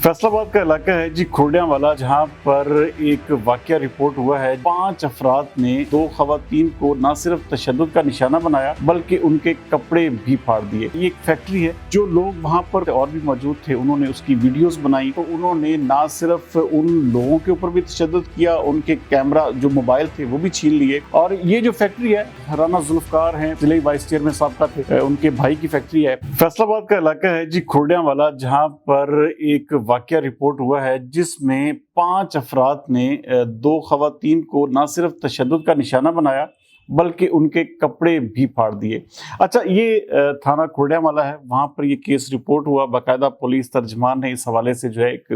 फैसलाबाद का इलाका है जी खुर्डियांवाला, जहां पर एक वाकया रिपोर्ट हुआ है। 5 अफराद ने 2 खवातीन को न सिर्फ तशद्दुद का निशाना बनाया बल्कि उनके कपड़े भी फाड़ दिए। ये एक फैक्ट्री है, जो लोग वहां पर और भी मौजूद थे उन्होंने उसकी वीडियोस बनाई। तो उन्होंने न सिर्फ उन लोगों के ऊपर भी तशद्दुद किया, उनके कैमरा जो मोबाइल थे वो भी छीन लिए। और ये जो फैक्ट्री है, राना जुल्फकार हैं, जिले वाइस चेयरमैन साबका थे, उनके भाई की फैक्ट्री है। फैसलाबाद का इलाका है जी खुर्डियांवाला, जहाँ पर एक वाकया रिपोर्ट हुआ है जिसमें 5 अफराद ने 2 खवातीन को न सिर्फ तशद्दुद का निशाना बनाया बल्कि उनके कपड़े भी फाड़ दिए। अच्छा, ये थाना खुर्डियांवाला है, वहाँ पर ये केस रिपोर्ट हुआ। बाकायदा पुलिस तर्जमान ने इस हवाले से जो है एक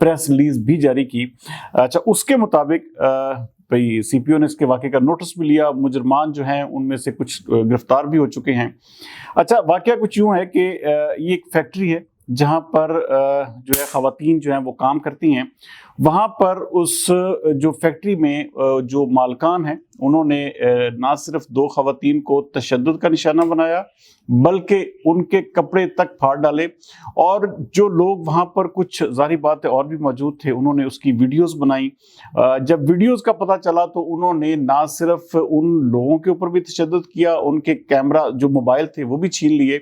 प्रेस रिलीज भी जारी की। अच्छा, उसके मुताबिक भाई सीपीओ ने इसके वाक़े का नोटिस भी लिया। मुजरमान जो हैं उनमें से कुछ गिरफ्तार भी हो चुके हैं। अच्छा, वाकया कुछ यूँ है कि ये एक फैक्ट्री है जहाँ पर जो है ख़वातीन जो हैं वो काम करती हैं। वहाँ पर उस जो फैक्ट्री में जो मालकान हैं उन्होंने ना सिर्फ 2 ख़वातीन को तशद्दुद का निशाना बनाया बल्कि उनके कपड़े तक फाड़ डाले। और जो लोग वहाँ पर, कुछ ज़ाहिर बात है और भी मौजूद थे, उन्होंने उसकी वीडियोस बनाई। जब वीडियोस का पता चला तो उन्होंने ना सिर्फ उन लोगों के ऊपर भी तशद्दुद किया, उनके कैमरा जो मोबाइल थे वो भी छीन लिए।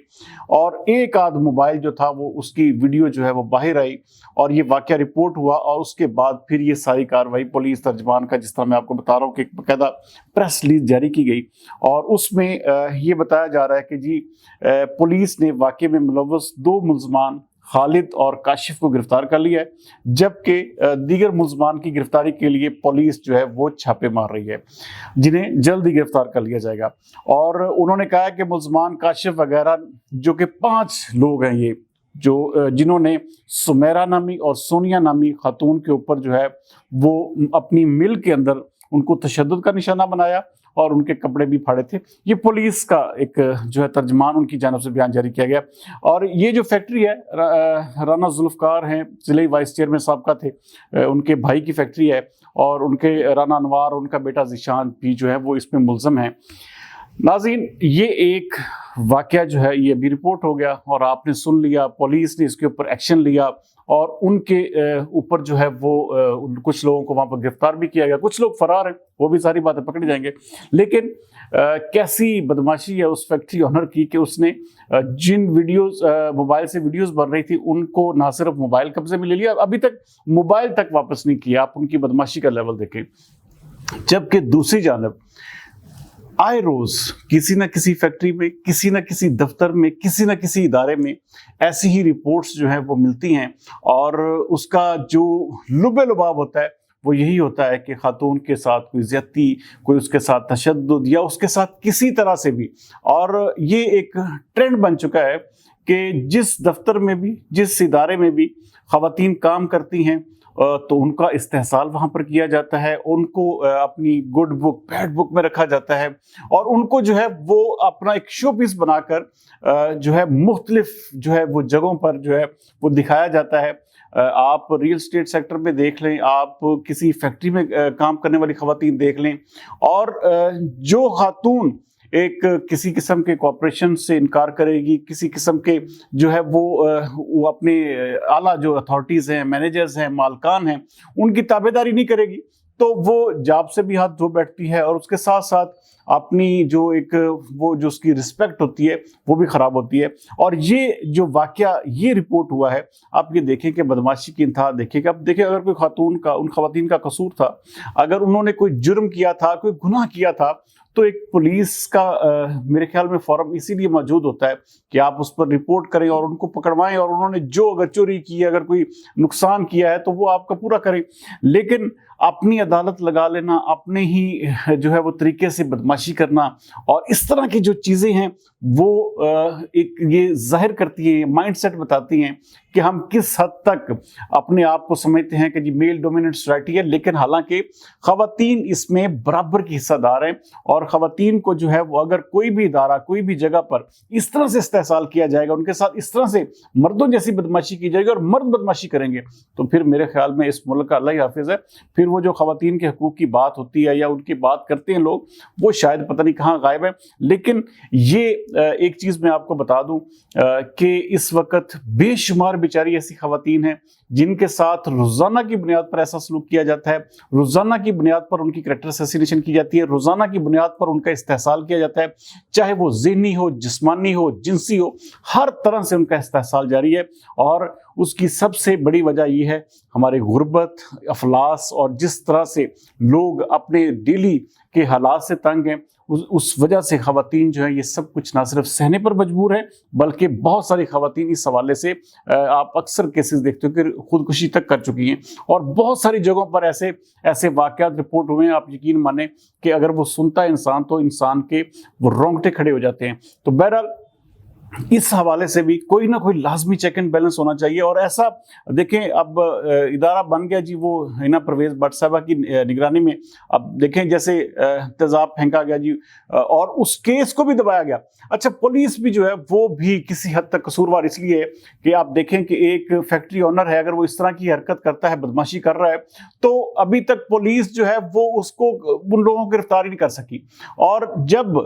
और एक आध मोबाइल जो था वो, उसकी वीडियो जो है वो बाहर आई और ये वाकया रिपोर्ट हुआ। और उसके बाद फिर ये सारी कार्रवाई पुलिस तर्जमान का, जिस तरह मैं आपको बता रहा हूँ कि बाकायदा प्रेस रिलीज जारी की गई। और उसमें ये बताया जा रहा है कि जी पुलिस ने वाकये में मुलव्वस 2 मुल्ज़मान खालिद और काशिफ को गिरफ्तार कर लिया है, जबकि दीगर मुल्ज़मान की गिरफ्तारी के लिए पुलिस जो है वो छापे मार रही है, जिन्हें जल्द ही गिरफ्तार कर लिया जाएगा। और उन्होंने कहा है कि मुल्ज़मान काशिफ वगैरह, जो कि 5 लोग हैं, ये जो जिन्होंने सुमेरा नामी और सोनिया नामी खातून के ऊपर जो है वो अपनी मिल के अंदर उनको तशद्दुद का निशाना बनाया और उनके कपड़े भी फाड़े थे। ये पुलिस का एक जो है तर्जमान, उनकी जानिब से बयान जारी किया गया। और ये जो फैक्ट्री है, राना जुल्फकार हैं, जिले वाइस चेयरमैन साबका थे, उनके भाई की फैक्ट्री है। और उनके राना अनवार, उनका बेटा ज़ीशान भी जो है वो इसमें मुल्ज़म हैं। नाज़रीन, ये एक वाकया जो है ये अभी रिपोर्ट हो गया और आपने सुन लिया। पुलिस ने इसके ऊपर एक्शन लिया और उनके ऊपर जो है वो कुछ लोगों को वहाँ पर गिरफ्तार भी किया गया। कुछ लोग फरार हैं, वो भी सारी बातें पकड़े जाएंगे। लेकिन कैसी बदमाशी है उस फैक्ट्री ऑनर की कि उसने जिन वीडियोस, मोबाइल से वीडियोस बन रही थी, उनको ना सिर्फ मोबाइल कब्जे में ले लिया, अभी तक मोबाइल तक वापस नहीं किया। आप उनकी बदमाशी का लेवल देखें। जबकि दूसरी जानब आए रोज किसी न किसी फैक्ट्री में, किसी न किसी दफ्तर में, किसी न किसी इदारे में ऐसी ही रिपोर्ट्स जो हैं वो मिलती हैं। और उसका जो लुबे लुबाब होता है वो यही होता है कि खातून के साथ कोई ज़्यादती, कोई उसके साथ तशद्दुद या उसके साथ किसी तरह से भी। और ये एक ट्रेंड बन चुका है कि जिस दफ्तर में भी, जिस इदारे में भी ख़वातीन काम करती हैं तो उनका इस्तेहसाल वहाँ पर किया जाता है, उनको अपनी गुड बुक, बैड बुक में रखा जाता है और उनको जो है वो अपना एक शो पीस बनाकर जो है मुख्तलिफ जो है वो जगहों पर जो है वो दिखाया जाता है। आप रियल स्टेट सेक्टर में देख लें, आप किसी फैक्ट्री में काम करने वाली ख़वातीन देख लें। और जो खातून एक किसी किस्म के कॉपरेशन से इनकार करेगी, किसी किस्म के जो है वो अपने आला जो अथॉरिटीज़ हैं, मैनेजर्स हैं, मालकान हैं, उनकी ताबेदारी नहीं करेगी, तो वो जॉब से भी हाथ धो बैठती है और उसके साथ साथ अपनी जो एक वो जो उसकी रिस्पेक्ट होती है वो भी ख़राब होती है। और ये जो वाकया ये रिपोर्ट हुआ है, आप ये देखें कि बदमाशी की इंतहा देखिएगा। आप देखिए, अगर कोई खातून का, उन ख़वातीन का कसूर था, अगर उन्होंने कोई जुर्म किया था, कोई गुनाह किया था, तो एक पुलिस का मेरे ख्याल में फॉरम इसीलिए मौजूद होता है कि आप उस पर रिपोर्ट करें और उनको पकड़वाएं। और उन्होंने जो अगर चोरी की है, अगर कोई नुकसान किया है, तो वो आपका पूरा करें। लेकिन अपनी अदालत लगा लेना, अपने ही जो है वो तरीके से बदमाशी करना और इस तरह की जो चीज़ें हैं वो एक ये जाहिर करती है, माइंडसेट बताती हैं कि हम किस हद तक अपने आप को समझते हैं कि जी मेल डोमिनेंट सोसाइटी है। लेकिन हालांकि ख़वातीन इसमें बराबर की हिस्सेदार हैं। और ख़वातीन को जो है वो अगर कोई भी इदारा, कोई भी जगह पर इस तरह से इस्तेहसाल किया जाएगा, उनके साथ इस तरह से मर्दों जैसी बदमाशी की जाएगी और मर्द बदमाशी करेंगे, तो फिर मेरे ख्याल में इस मुल्क का अल्लाह ही हाफिज़ है। फिर वो जो ख़वातीन के हकूक़ की बात होती है या उनकी बात करते हैं लोग, वो शायद पता नहीं कहाँ गायब है। लेकिन ये एक चीज़ मैं आपको बता दूं कि इस वक्त बेशुमार बेचारी ऐसी ख़वातीन हैं جن کے ساتھ روزانہ کی بنیاد پر ایسا سلوک کیا جاتا ہے، روزانہ کی بنیاد پر ان کی کریکٹر اسیسینیشن کی جاتی ہے، روزانہ کی بنیاد پر ان کا استحصال کیا جاتا ہے، چاہے وہ ذہنی ہو، جسمانی ہو، جنسی ہو، ہر طرح سے ان کا استحصال جاری ہے۔ اور اس کی سب سے بڑی وجہ یہ ہے ہمارے غربت، افلاس، اور جس طرح سے لوگ اپنے ڈیلی کے حالات سے تنگ ہیں، اس وجہ سے خواتین جو ہیں یہ سب کچھ نہ صرف سہنے پر مجبور ہیں، بلکہ بہت ساری خواتین اس حوالے سے آپ اکثر کیسز دیکھتے ہو کہ خودکشی تک کر چکی ہیں، اور بہت ساری جگہوں پر ایسے واقعات رپورٹ ہوئے ہیں، آپ یقین مانیں کہ اگر وہ سنتا ہے انسان تو انسان کے وہ رونگٹے کھڑے ہو جاتے ہیں۔ تو بہرحال اس حوالے سے بھی کوئی نہ کوئی لازمی چیک اینڈ بیلنس ہونا چاہیے۔ اور ایسا دیکھیں، اب ادارہ بن گیا جی وہ حنا پرویز بٹ صاحبہ کی نگرانی میں، اب دیکھیں جیسے تیزاب پھینکا گیا جی، اور اس کیس کو بھی دبایا گیا۔ اچھا، پولیس بھی جو ہے وہ بھی کسی حد تک قصوروار اس لیے ہے کہ آپ دیکھیں کہ ایک فیکٹری اونر ہے، اگر وہ اس طرح کی حرکت کرتا ہے، بدماشی کر رہا ہے، تو ابھی تک پولیس جو ہے وہ اس کو ان لوگوں کو گرفتار ہی نہیں کر سکی۔ اور جب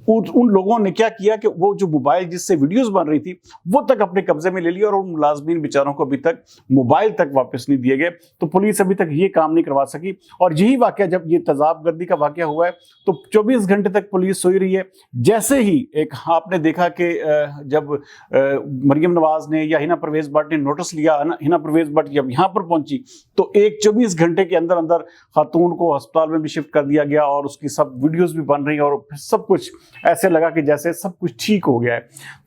ان لوگوں نے کیا کیا کہ وہ جو موبائل جس سے ویڈیوز بن رہی تھی وہ تک اپنے قبضے میں لے لیا، اور ان ملازمین بیچاروں کو ابھی تک موبائل تک واپس نہیں دیے گئے۔ تو پولیس ابھی تک یہ کام نہیں کروا سکی۔ اور یہی واقعہ، جب یہ تیزاب گردی کا واقعہ ہوا ہے تو 24 گھنٹے تک پولیس سوئی رہی ہے۔ جیسے ہی ایک آپ نے دیکھا کہ جب مریم نواز نے یا حنا پرویز بٹ نے نوٹس لیا، حنا پرویز بٹ جب یہاں پر پہنچی تو ایک 24 گھنٹے کے اندر اندر خاتون کو ہسپتال میں بھی شفٹ کر دیا گیا، اور اس کی سب ویڈیوز بھی بن رہی ہیں، اور سب کچھ ایسے لگا کہ جیسے سب کچھ ٹھیک ہو گیا ہے۔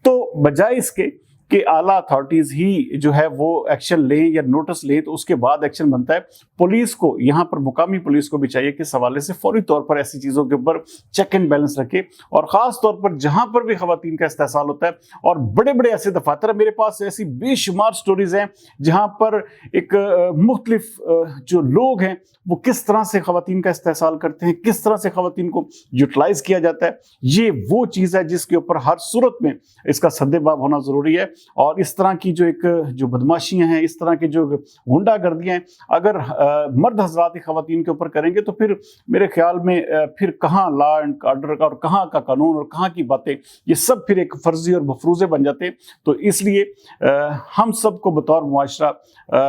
تو بجائے اس کے کہ اعلیٰ اتھارٹیز ہی جو ہے وہ ایکشن لیں یا نوٹس لیں، تو اس کے بعد ایکشن بنتا ہے۔ پولیس کو یہاں پر، مقامی پولیس کو بھی چاہیے کہ اس حوالے سے فوری طور پر ایسی چیزوں کے اوپر چیک اینڈ بیلنس رکھے، اور خاص طور پر جہاں پر بھی خواتین کا استحصال ہوتا ہے، اور بڑے بڑے ایسے دفاتر ہیں، میرے پاس ایسی بے شمار سٹوریز ہیں جہاں پر ایک مختلف جو لوگ ہیں وہ کس طرح سے خواتین کا استحصال کرتے ہیں، کس طرح سے خواتین کو یوٹیلائز کیا جاتا ہے۔ یہ وہ چیز ہے جس کے اوپر ہر صورت میں اس کا سد باب ہونا ضروری ہے۔ اور اس طرح کی جو بدماشیاں ہیں، اس طرح کی جو غنڈہ گردیاں ہیں، اگر مرد حضرات خواتین کے اوپر کریں گے تو پھر میرے خیال میں پھر کہاں لا اینڈ آرڈر اور کہاں کا قانون اور کہاں کی باتیں، یہ سب پھر ایک فرضی اور مفروضے بن جاتے ہیں۔ تو اس لیے ہم سب کو بطور معاشرہ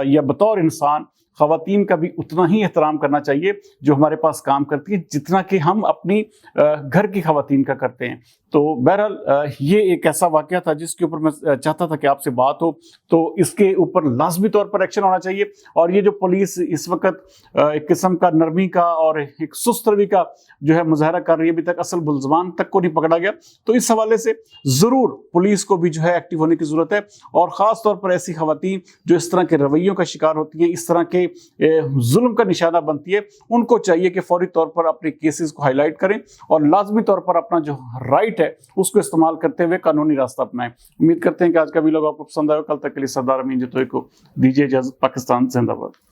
یا بطور انسان خواتین کا بھی اتنا ہی احترام کرنا چاہیے جو ہمارے پاس کام کرتی ہے، جتنا کہ ہم اپنی گھر کی خواتین کا کرتے ہیں۔ تو بہرحال یہ ایک ایسا واقعہ تھا جس کے اوپر میں چاہتا تھا کہ آپ سے بات ہو، تو اس کے اوپر لازمی طور پر ایکشن ہونا چاہیے۔ اور یہ جو پولیس اس وقت ایک قسم کا نرمی کا اور ایک سست روی کا جو ہے مظاہرہ کر رہی ہے، ابھی تک اصل ملزمان تک کو نہیں پکڑا گیا، تو اس حوالے سے ضرور پولیس کو بھی جو ہے ایکٹیو ہونے کی ضرورت ہے۔ اور خاص طور پر ایسی خواتین جو اس طرح کے رویوں کا شکار ہوتی ہیں، اس طرح کے ظلم کا نشانہ بنتی ہے، ان کو چاہیے کہ فوری طور پر اپنے کیسز کو ہائی لائٹ کریں، اور لازمی طور پر اپنا جو رائٹ ہے اس کو استعمال کرتے ہوئے قانونی راستہ اپنائیں۔ امید کرتے ہیں کہ آج کا ویڈیو آپ کو پسند آئے۔ کل تک کے لیے سردار امین جتوئی کو دیجیے اجازت۔ پاکستان زندہ باد۔